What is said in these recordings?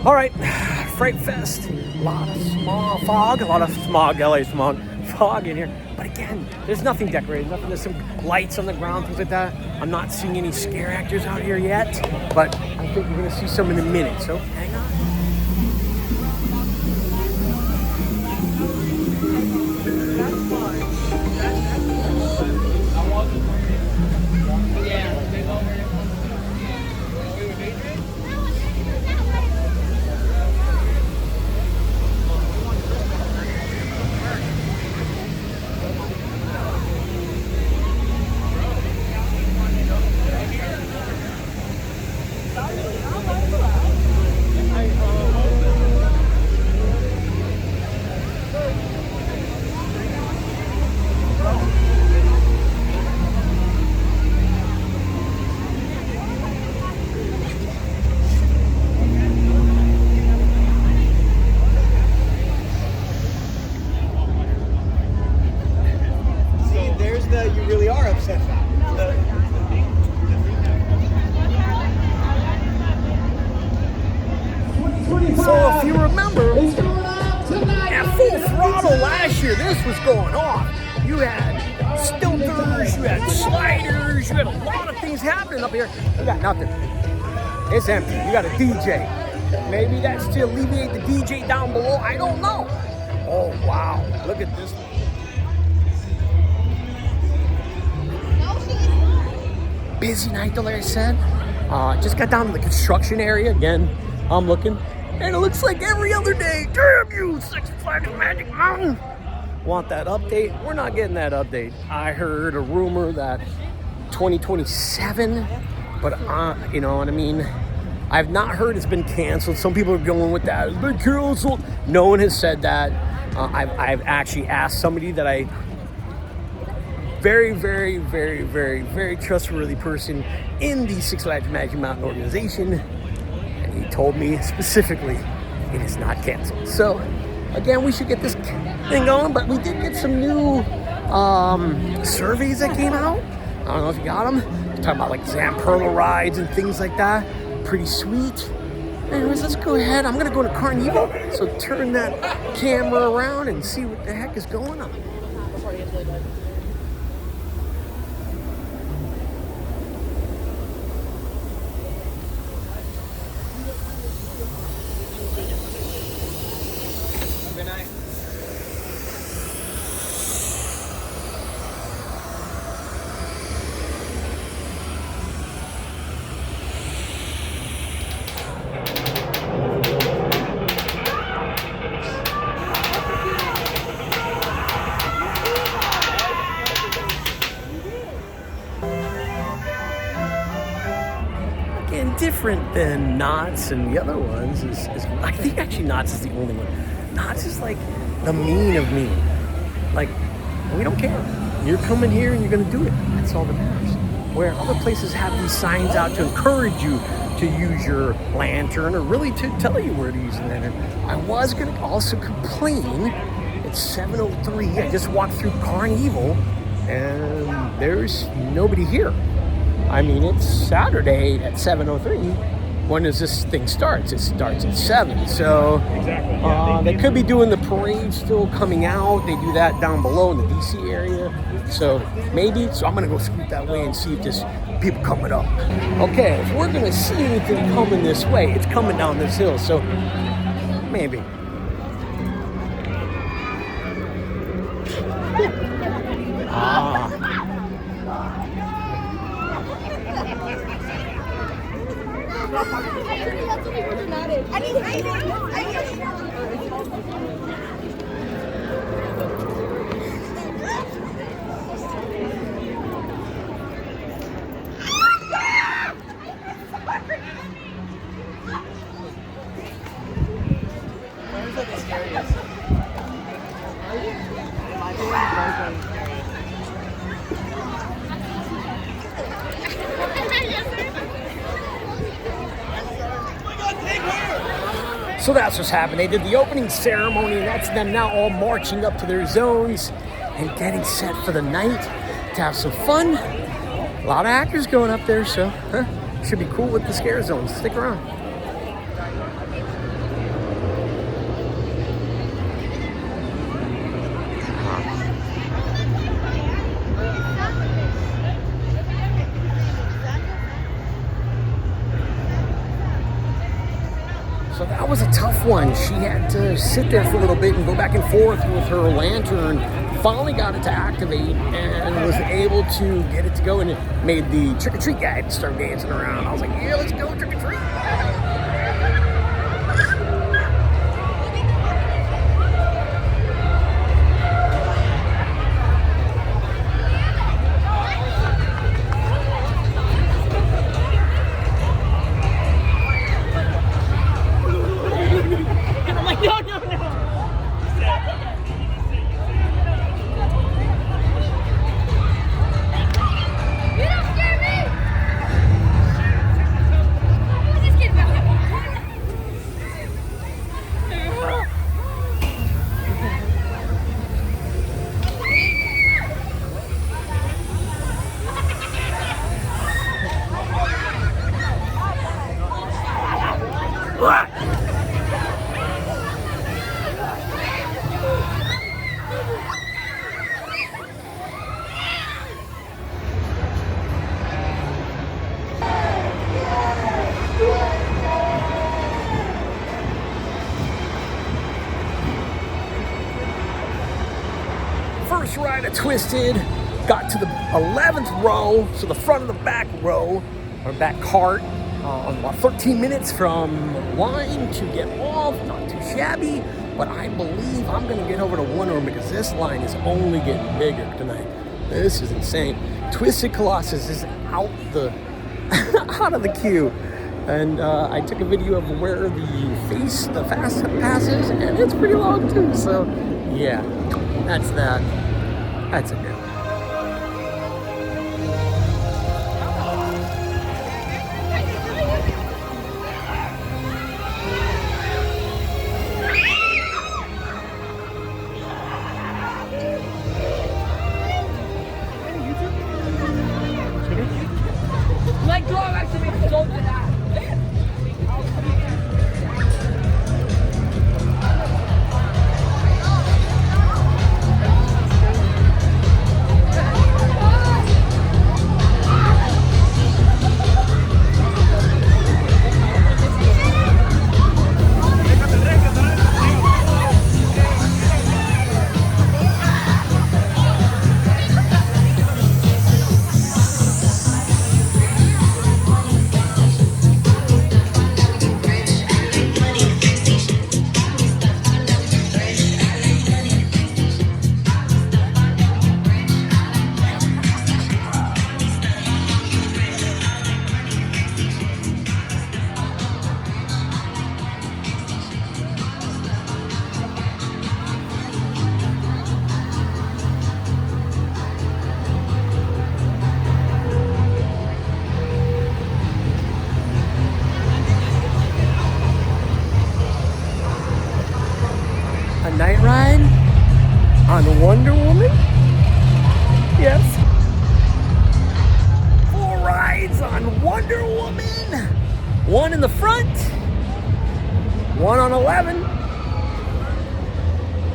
All right, Fright Fest. A lot of smog, fog, a lot of smog, LA smog, fog in here. But again, there's nothing decorated, nothing. There's some lights on the ground, things like that. I'm not seeing any scare actors out here yet, but I think we're gonna see some in a minute. So hang on. You really are upset. So if you remember, at full throttle last year, this was going off. You had stilters, you had sliders, you had a lot of things happening up here. You got nothing. It's empty. You got a DJ. Maybe that's to alleviate the DJ down below. I don't know. Oh, wow. Look at this one. Busy night, though, like I said. Just got down to the construction area. Again, I'm looking. And it looks like every other day. Damn you, Six Flags Magic Mountain. Want that update? We're not getting that update. I heard a rumor that 2027, but you know what I mean? I've not heard it's been canceled. Some people are going with that. It's been canceled. No one has said that. I've actually asked somebody that I very, very, very, very, very trustworthy person in the Six Flags Magic Mountain organization, and he told me specifically it is not canceled. So again, we should get this thing going, but we did get some new surveys that came out. I don't know if you got them. They're talking about like Zamperla rides and things like that. Pretty sweet. Anyways, let's go ahead. I'm gonna go to Carnival, so turn that camera around and see what the heck is going on. Different than Knott's and the other ones is I think actually Knott's is the only one. Knott's is like the mean of mean. Like, we don't care. You're coming here and you're gonna do it. That's all that matters. Where other places have these signs out to encourage you to use your lantern or really to tell you where to use the lantern. I was gonna also complain. It's 7:03. I just walked through Carnival and there's nobody here. I mean, it's Saturday at 7:03. When does this thing start? It starts at 7. So exactly. Yeah, they could be doing the parade still coming out. They do that down below in the DC area. So maybe. So I'm gonna go scoot that way and see if there's people coming up. Okay, if we're gonna see anything coming this way, it's coming down this hill. So maybe. So that's what's happened. They did the opening ceremony, and that's them now all marching up to their zones and getting set for the night to have some fun. A lot of actors going up there, so should be cool with the scare zones. Stick around. So that was a tough one. She had to sit there for a little bit and go back and forth with her lantern. Finally got it to activate and was able to get it to go, and it made the trick-or-treat guy start dancing around. I was like, yeah, let's go trick-or-treat. First ride I twisted, got to the 11th row, so the front of the back row, or back cart, about 13 minutes from line to get off, not too shabby, but I believe I'm gonna get over to one room because this line is only getting bigger tonight. This is insane. Twisted Colossus is out out of the queue. And I took a video of where the fast pass is, and it's pretty long too, so yeah, that's that. That's a no. My dog actually makes so good at. Night ride on Wonder Woman? Yes. 4 rides on Wonder Woman. 1 in the front, 1 on 11,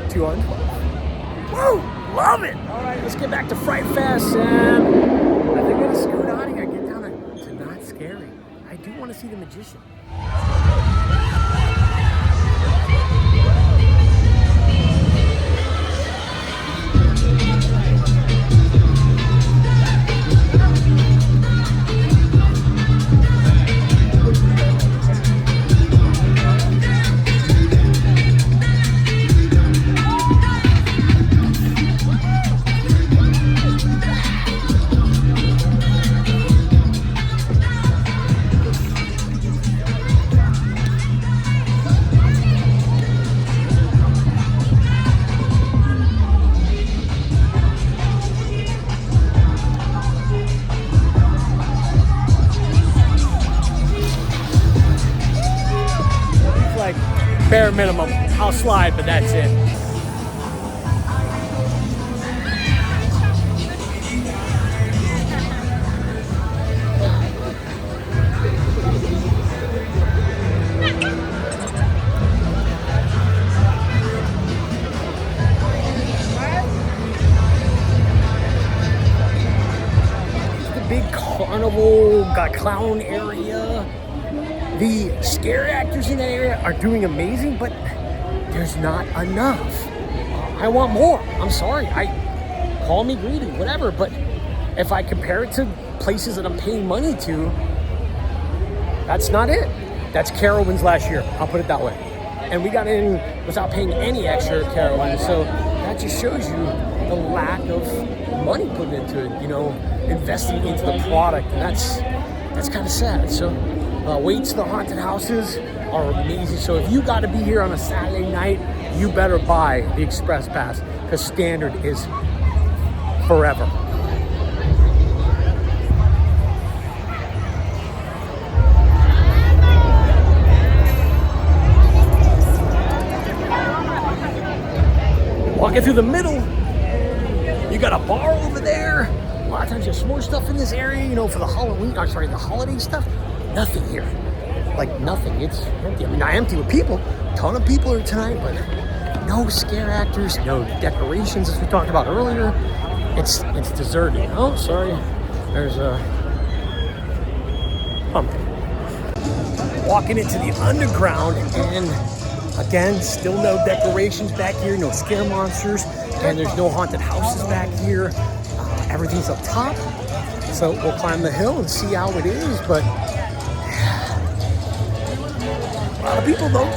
2 on 12. Woo! Love it! Alright, let's get back to Fright Fest, and I think I'm gonna scoot out of here, get down to Not Scary. I do want to see the magician. Bare minimum, I'll slide, but that's it. The big carnival, got clown area. The scare actors in that area are doing amazing, but there's not enough. I want more. I'm sorry. Call me greedy, whatever, but if I compare it to places that I'm paying money to, that's not it. That's Carowinds last year. I'll put it that way. And we got in without paying any extra Carowinds, so that just shows you the lack of money put into it, you know, investing into the product, and that's kind of sad. So waits to the haunted houses are amazing. So if you got to be here on a Saturday night, you better buy the Express Pass, because standard is forever. Walking through the middle, you got a bar over there. A lot of times there's more stuff in this area, you know, for the Halloween, or sorry, the holiday stuff. Nothing here. Like nothing. It's empty. I mean, not empty with people. A ton of people here tonight, but no scare actors, no decorations as we talked about earlier. It's deserted. Oh, sorry. There's a pumpkin. Walking into the underground, and again, still no decorations back here, no scare monsters, and there's no haunted houses back here. Everything's up top, so we'll climb the hill and see how it is, but a lot of people though.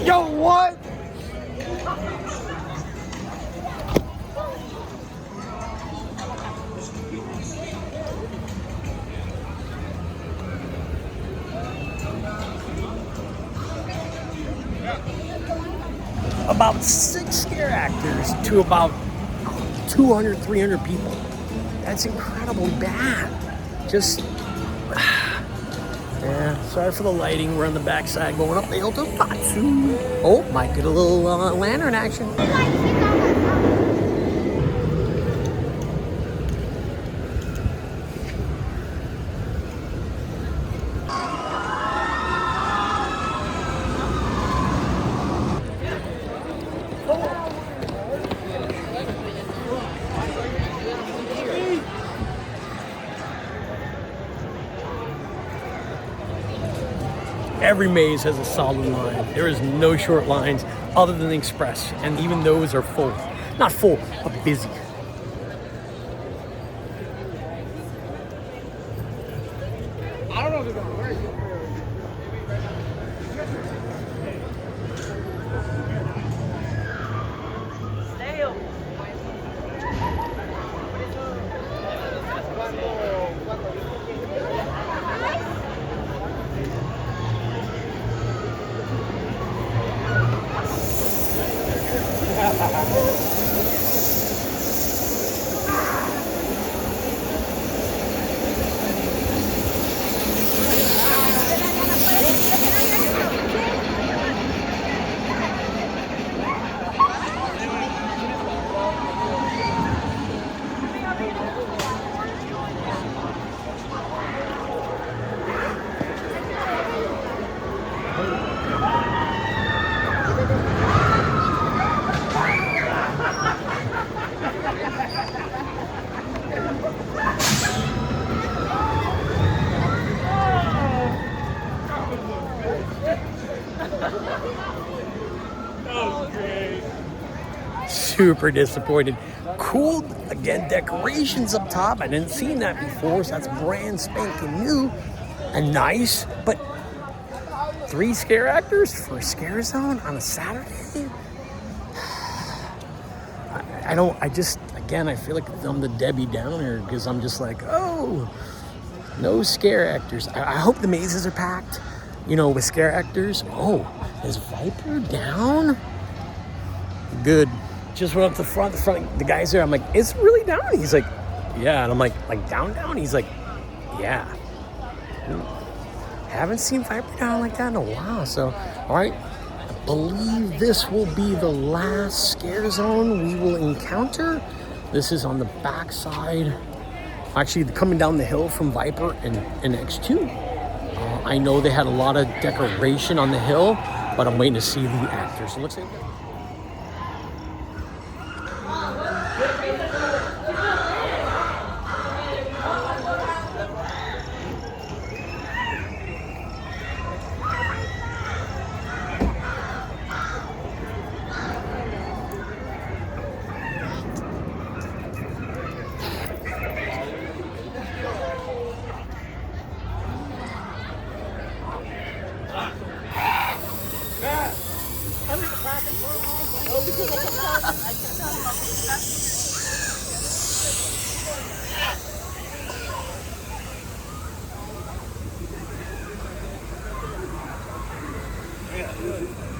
Yo, what? About 6 scare actors to about 200, 300 people. That's incredibly bad. Just, yeah, sorry for the lighting. We're on the backside going up the hill to Fatsu. Oh, might get a little lantern action. Every maze has a solid line. There is no short lines other than the Express, and even those are full. Not full, but busy. I don't know if they're going to work. Super disappointed. Cool, again, decorations up top. I didn't see that before, so that's brand spanking new and nice. But 3 scare actors for a scare zone on a Saturday? I feel like I'm the Debbie Downer, because I'm just like, oh, no scare actors. I hope the mazes are packed, you know, with scare actors. Oh, is Viper down? Good. Just went up to the front. The guy's there. I'm like, it's really down. He's like, yeah. And I'm like down. He's like, yeah. Haven't seen Viper down like that in a while. So, all right. I believe this will be the last scare zone we will encounter. This is on the backside. Actually, coming down the hill from Viper and X2. I know they had a lot of decoration on the hill, but I'm waiting to see the actors. It looks like.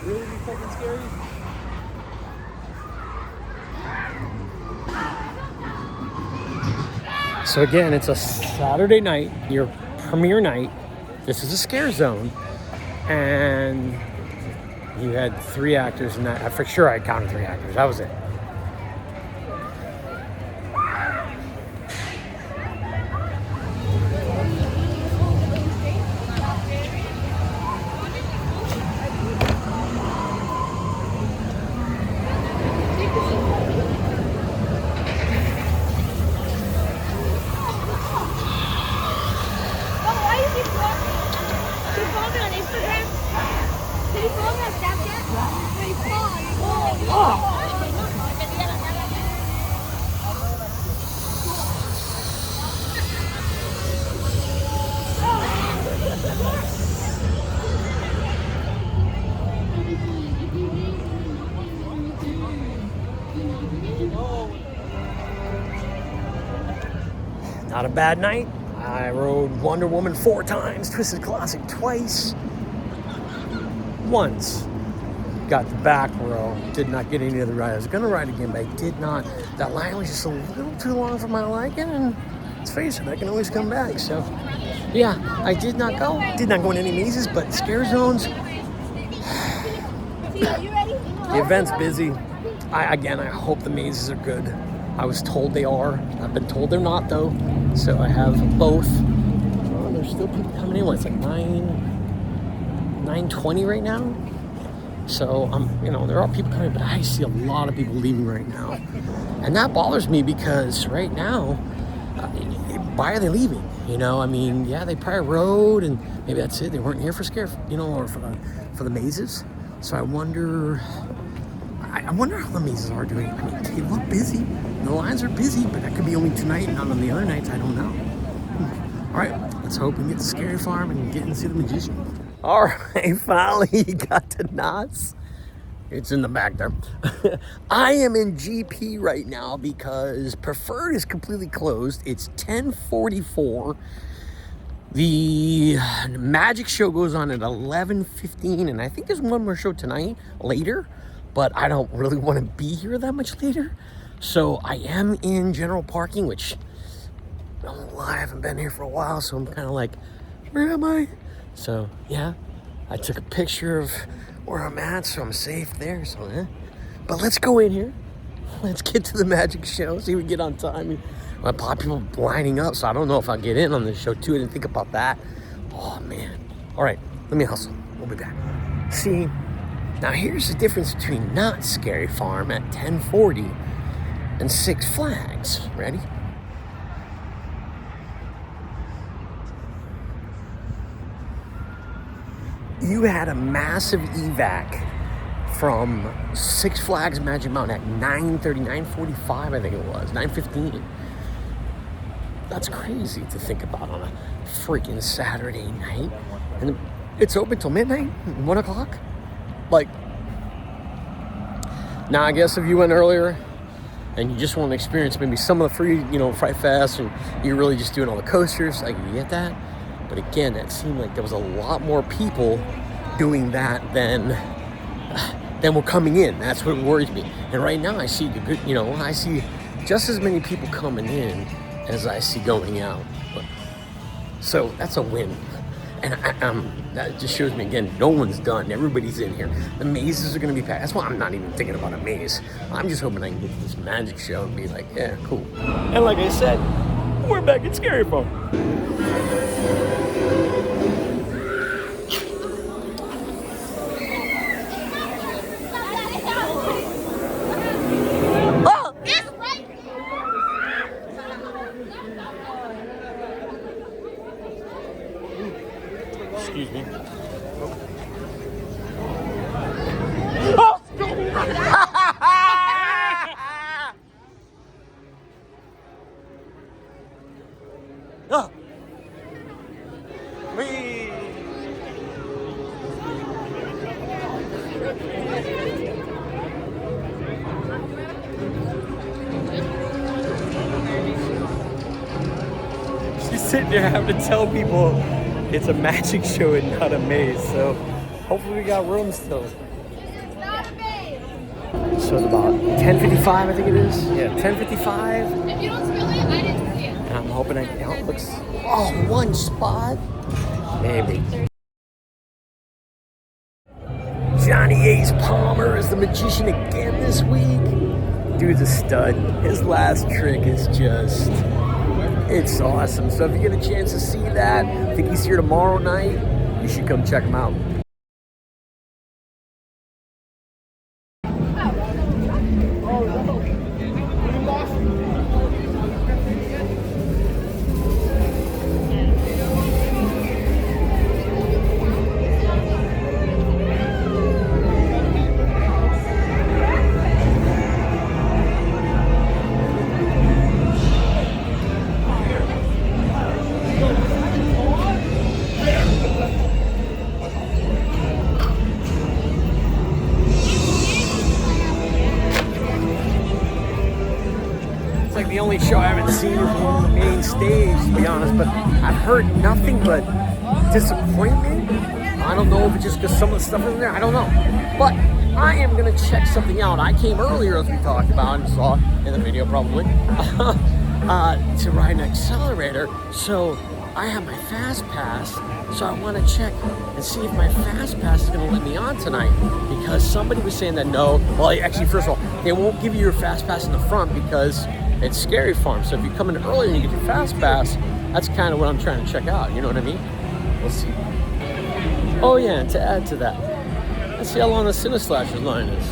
Really be fucking scary? So again, it's a Saturday night, your premiere night. This is a scare zone. And you had 3 actors in that. For sure I counted 3 actors. That was it. Not a bad night. I rode Wonder Woman 4 times, Twisted Classic twice. Once got the back row, did not get any other ride. I was gonna ride again, but I did not. That line was just a little too long for my liking, and let's face it, I can always come back. So yeah, I did not go. Did not go in any mazes, but scare zones. The event's busy. I hope the mazes are good. I was told they are. I've been told they're not though. So I have both. Oh, there's still people coming in. It's like 9:20 right now. So there are people coming, but I see a lot of people leaving right now, and that bothers me because right now, why are they leaving? Yeah, they probably rode, and maybe that's it. They weren't here for scare, or for the mazes. So I wonder how the mazes are doing. They look busy. The lines are busy, but that could be only tonight, not on the other nights. I don't know. All right, let's hope we can get to Scary Farm and get and see the magician. All right, finally got to Knott's. It's in the back there. I am in GP right now because Preferred is completely closed. It's 10:44. The magic show goes on at 11:15, and I think there's one more show tonight later, but I don't really want to be here that much later. So I am in general parking, which I haven't been here for a while, so I'm kind of like, where am I? So yeah, I took a picture of where I'm at, so I'm safe there. So but let's go in here. Let's get to the magic show. See if we get on time. A lot of people lining up, so I don't know if I'll get in on this show too. I didn't think about that. Oh man. All right, let me hustle. We'll be back. See, now here's the difference between Knott's Scary Farm at 10:40 and Six Flags. Ready? You had a massive evac from Six Flags Magic Mountain at 9:30, 9:45, I think it was, 9:15. That's crazy to think about on a freaking Saturday night. And it's open till midnight, 1 o'clock. Now I guess if you went earlier and you just want to experience maybe some of the free, Fright Fest, and you're really just doing all the coasters, I can get that. But again, that seemed like there was a lot more people doing that than than we're coming in. That's what worries me. And right now I see I see just as many people coming in as I see going out. So that's a win. And that just shows me again, no one's done. Everybody's in here. The mazes are going to be packed. That's why I'm not even thinking about a maze. I'm just hoping I can get to this magic show and be like, yeah, cool. And like I said, we're back at Scary Farm. Excuse me. Oh! Oh! Whee! She's sitting there having to tell people it's a magic show and not a maze, so hopefully we got room still. It's not a maze. So it's about 10:55, I think it is. Yeah, 10:55. If you don't spill it, I didn't see it. And I'm hoping it looks, one spot. Maybe. Johnny Ace Palmer is the magician again this week. Dude's a stud. His last trick is just... it's awesome. So if you get a chance to see that, I think he's here tomorrow night, you should come check him out. It's like the only show I haven't seen on the main stage, to be honest, but I've heard nothing but disappointment. I don't know if it's just because some of the stuff isn't there, I don't know. But I am gonna check something out. I came earlier, as we talked about and saw in the video probably, to ride an Xcelerator. So I have my Fast Pass, so I want to check and see if my Fast Pass is going to let me on tonight, because somebody was saying that no, well actually first of all, they won't give you your Fast Pass in the front because it's Scary Farm. So if you come in earlier and you get your Fast Pass, that's kind of what I'm trying to check out, you know what I mean? We'll see. Oh yeah, and to add to that, let's see how long the Cineslasher line is.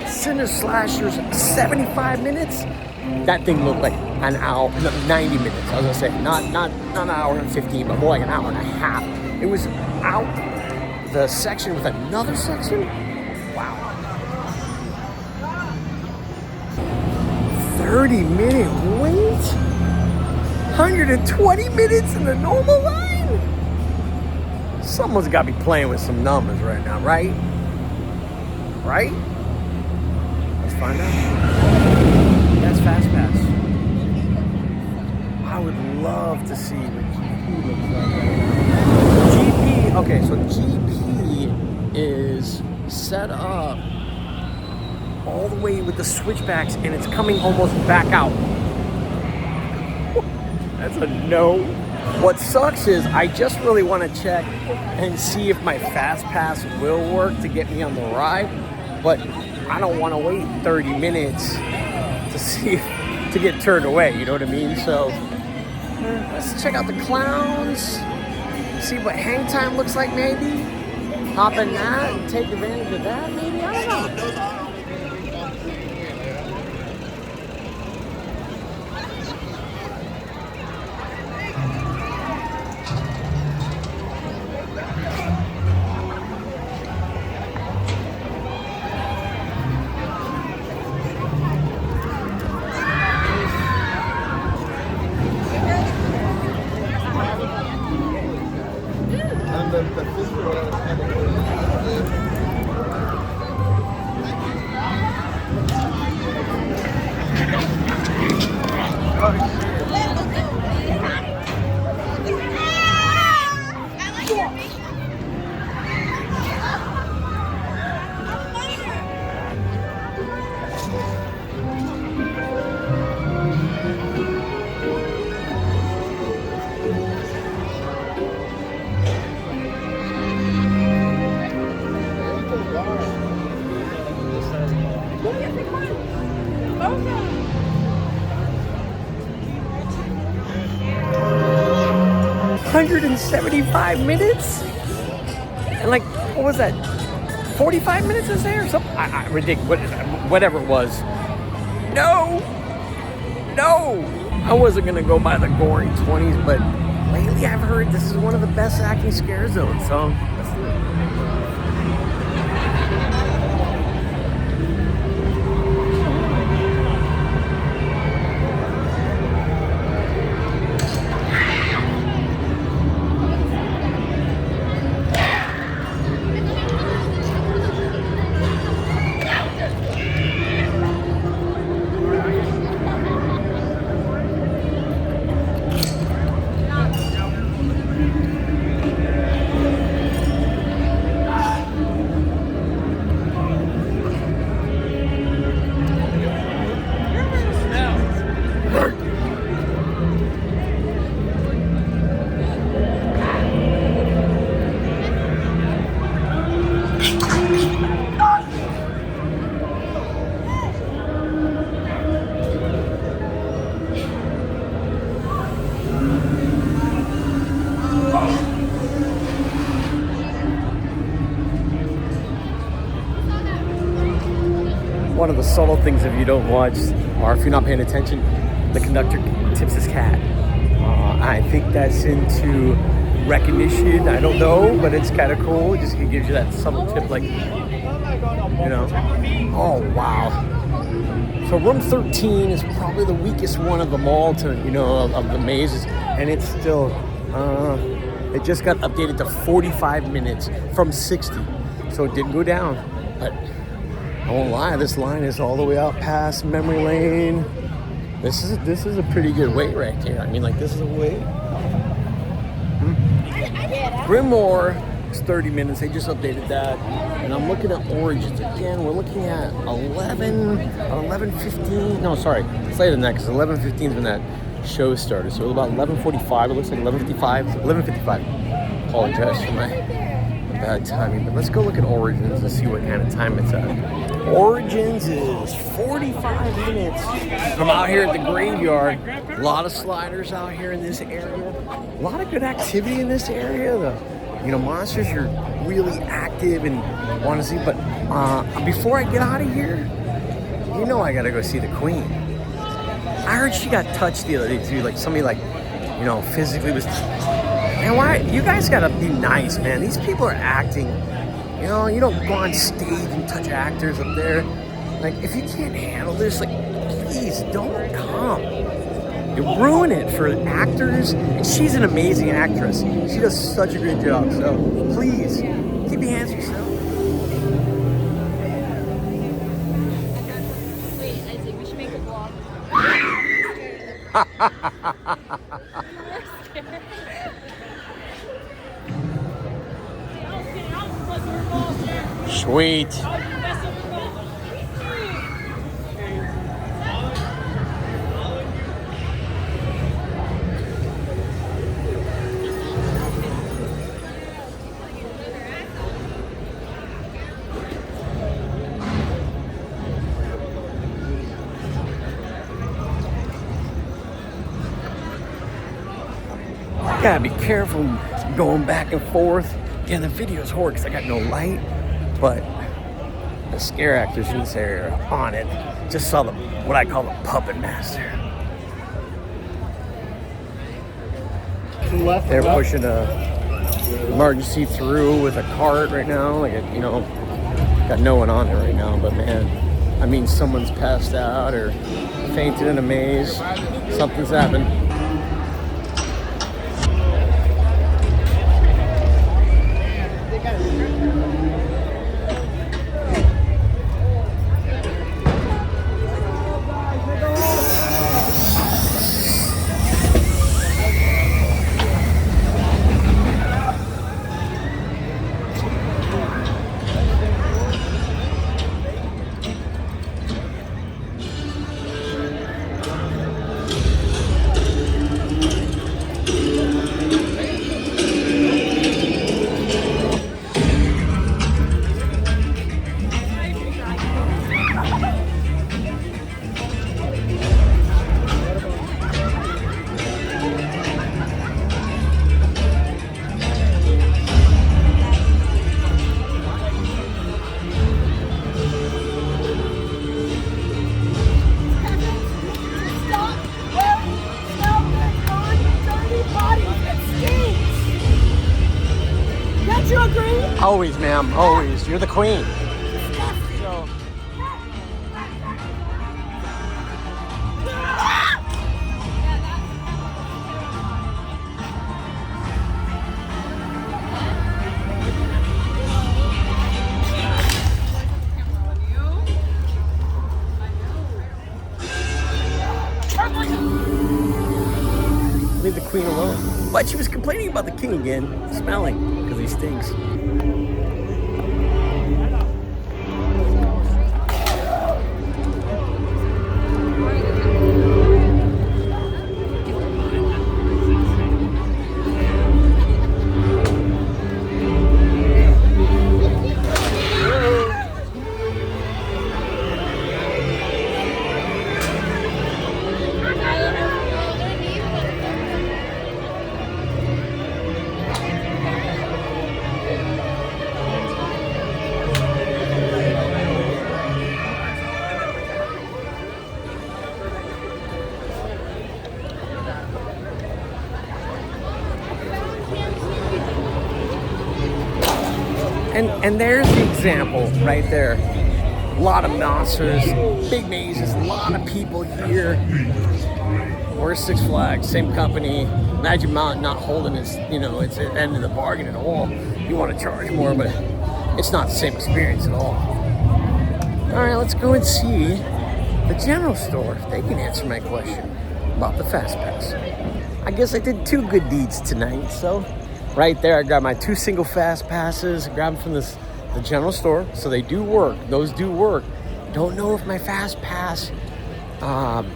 Cineslasher's 75 minutes. That thing looked like an hour, 90 minutes. I was gonna say not an hour and 15, but more like an hour and a half. It was out the section with another section. Wow. 30-minute wait. 120 minutes in the normal line. Someone's got to be playing with some numbers right now, right? Right? Find out. That's Fast Pass. I would love to see what GP looks like. GP, okay, so GP is set up all the way with the switchbacks and it's coming almost back out. That's a no. What sucks is I just really want to check and see if my Fast Pass will work to get me on the ride, but I don't want to wait 30 minutes to see to get turned away, you know what I mean? So let's check out the clowns, see what HangTime looks like maybe, hop in that and take advantage of that maybe, I don't know. $175 and like, what was that? 45 minutes is there or something? Ridiculous. Whatever it was. No! I wasn't gonna go by the Gor-ing 20s, but lately I've heard this is one of the best acting scare zones, so let's do it. One of the subtle things if you don't watch, or if you're not paying attention, the conductor tips his cat. I think that's into recognition. I don't know, but it's kind of cool. It just gives you that subtle tip, like, you know. Oh wow. So room 13 is probably the weakest one of them all to, you know, of the mazes, and it's still, it just got updated to 45 minutes from 60, so it didn't go down, but I won't lie, this line is all the way out past memory lane. This is a pretty good wait right here. I mean, like, this is a wait. Grimoire is 30 minutes. They just updated that. And I'm looking at Origins. Again, we're looking at 11:15. No, sorry. It's later than that because 11:15 is when that show started. So about 11:45. It looks like 11:55. 11:55. Apologize for my bad timing. But let's go look at Origins and see what kind of time it's at. Origins is 45 minutes from out here at the graveyard. A lot of sliders out here in this area. A lot of good activity in this area. The, you know, monsters are really active and want to see. But before I get out of here, you know I gotta go see the Queen. I heard she got touched the other day too. Like somebody, like, you know, physically was. Man, why? You guys gotta be nice, man. These people are acting. You know, you don't go on stage and touch actors up there. Like, if you can't handle this, like, please don't come. You ruin it for actors. And she's an amazing actress. She does such a great job. So, please, keep your hands to yourself. Wait, Isaac, we should make a vlog. Sweet. Gotta be careful going back and forth. Yeah, the video's horrible because I got no light, but the scare actors in this area are on it. Just saw what I call the puppet master. They're pushing a emergency through with a cart right now. Like, you know, got no one on it right now, but man, I mean, someone's passed out or fainted in a maze. Something's happened. Always, ma'am. Always. You're the queen. So. Leave the queen alone. But she was complaining about the king again, smelling, because he stinks. And there's the example right there. A lot of monsters, big mazes, a lot of people here. Where's Six Flags? Same company. Magic Mountain not holding its, its end of the bargain at all. You want to charge more, but it's not the same experience at all. All right, let's go and see the general store if they can answer my question about the Fast Pass. I guess I did 2 good deeds tonight, so right there I grabbed my 2 single Fast Passes, grabbed them from the general store, so they do work. Those do work. Don't know if my Fast Pass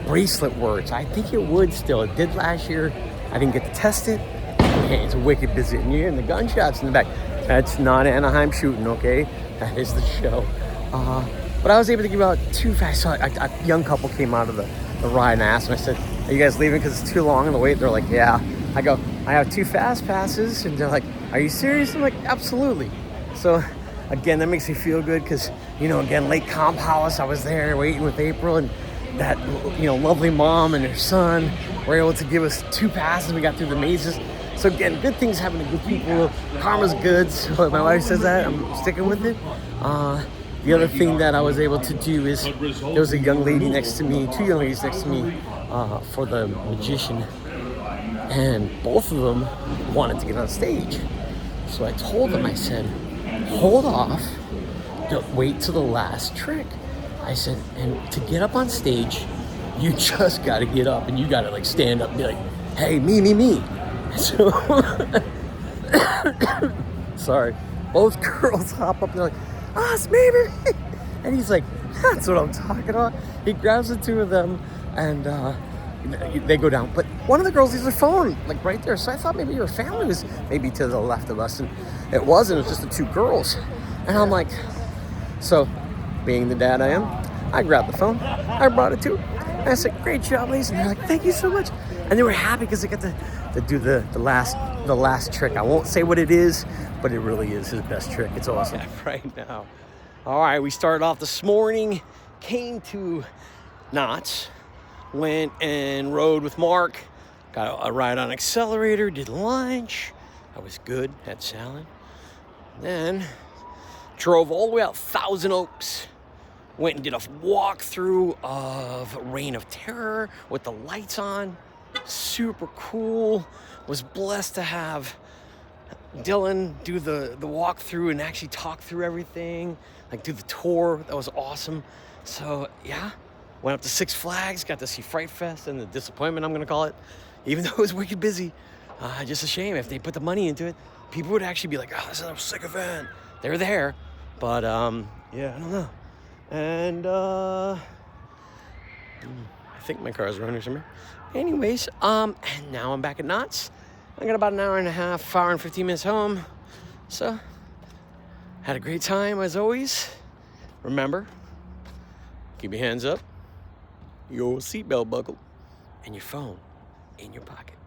bracelet works. I think it would still. It did last year. I didn't get to test it. Okay, it's wicked busy, and you're hearing the gunshots in the back. That's not Anaheim shooting, okay? That is the show. But I was able to give out 2 fast. So a young couple came out of the ride and I asked them, I said, are you guys leaving because it's too long in the wait? They're like, yeah. I go, I have 2 Fast Passes. And they're like, are you serious? I'm like, absolutely. So again, that makes me feel good because, again, Lake Comp House, I was there waiting with April, and that, lovely mom and her son were able to give us 2 passes. We got through the mazes. So again, good things happen to good people. Karma's good. So my wife says that, I'm sticking with it. The other thing that I was able to do is there was a young lady next to me, 2 young ladies next to me for the magician. And both of them wanted to get on stage. So I told them, I said, hold off, wait till the last trick. I said, and to get up on stage, you just got to get up and you got to stand up and be like, hey, me. So, sorry, both girls hop up and they're like, it's me. And he's like, that's what I'm talking about. He grabs the 2 of them and they go down. But one of the girls leaves her phone right there. So I thought maybe her family was maybe to the left of us, and it wasn't. It was just the 2 girls. And I'm like, so being the dad I am, I grabbed the phone. I brought it to her. And I said, great job, ladies. And they're like, thank you so much. And they were happy because they got to do the last trick. I won't say what it is, but it really is his best trick. It's awesome. Yeah, right now. All right, we started off this morning, came to Knott, went and rode with Mark, got a ride on Xcelerator, did lunch. That was good, had salad. Then drove all the way out Thousand Oaks, went and did a walkthrough of Reign of Terror with the lights on. Super cool. Was blessed to have Dillon do the walkthrough and actually talk through everything, do the tour. That was awesome. So yeah, went up to Six Flags, got to see Fright Fest and the disappointment, I'm gonna call it, even though it was wicked busy. Just a shame. If they put the money into it, people would actually be like, oh, this is a sick event. They're there, but yeah, I don't know. And I think my car's running somewhere. Anyways, and now I'm back at Knott's. I got about an hour and a half, hour and 15 minutes home. So, had a great time as always. Remember, keep your hands up, your seatbelt buckled, and your phone in your pocket.